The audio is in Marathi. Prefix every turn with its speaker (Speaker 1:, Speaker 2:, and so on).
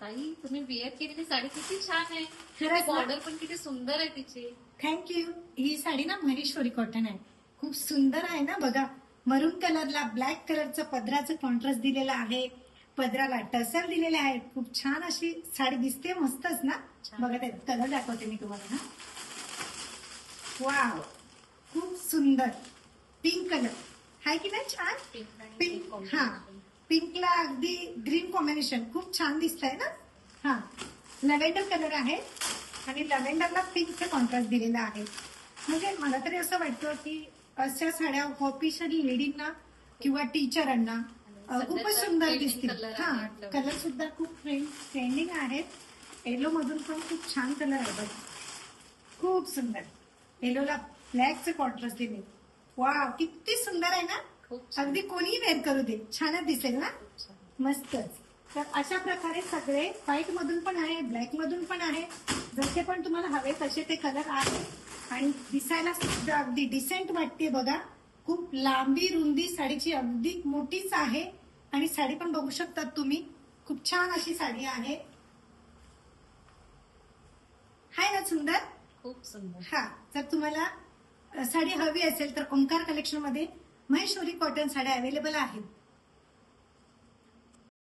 Speaker 1: ताई तुम्ही वेअर केलेली साडी किती छान आहे.
Speaker 2: खरंच ना?
Speaker 1: बॉर्डर पण किती सुंदर आहे तिची.
Speaker 2: थँक्यू. ही साडी ना महेश्वरी कॉटन आहे. खूप सुंदर आहे ना. बघा, मरून कलरला ब्लॅक कलरचं पदराचं कॉन्ट्रास्ट दिलेलं आहे. पदराला टसर दिलेले आहेत. खूप छान अशी साडी दिसते. मस्तच ना.
Speaker 1: छान.
Speaker 2: बघा, ते कलर दाखवते मी तुम्हाला ना. वाव, खूप सुंदर पिंक कलर आहे की नाही. छान पिंक. हा, पिंकला अगदी ग्रीन कॉम्बिनेशन खूप छान दिसत आहे ना. हा, लव्हेंडर कलर आहे आणि लव्हेंडरला पिंकचं कॉन्ट्रास्ट दिलेला आहे. म्हणजे मला तरी असं वाटतं की अशा साड्या ऑफिशियल लेडींना किंवा टीचरांना खूपच सुंदर दिसतील. हा, कलर सुद्धा खूप ट्रेंडिंग आहेत. येलो मधून पण खूप छान कलर आहे बघ, खूप सुंदर. येलोला ब्लॅकचं कॉन्ट्रास्ट दिले. वाव, किती सुंदर आहे ना. अगदी कोणीही वेअर करू दे, छानच दिसेल ना. मस्तच. तर अशा प्रकारे सगळे व्हाईट मधून पण आहे, ब्लॅक मधून पण आहे. जसे पण तुम्हाला हवे तसे ते कलर आहे आणि दिसायला सुद्धा अगदी डिसेंट वाटते. बघा, खूप लांबी रुंदी साडीची अगदी मोठीच आहे आणि साडी पण बघू शकतात तुम्ही. खूप छान अशी साडी आहे. हाय ना सुंदर.
Speaker 1: खूप सुंदर.
Speaker 2: हा, जर तुम्हाला साडी हवी असेल तर ओंकार कलेक्शन मध्ये महेश्वरी कॉटन साड्या अवेलेबल आहेत.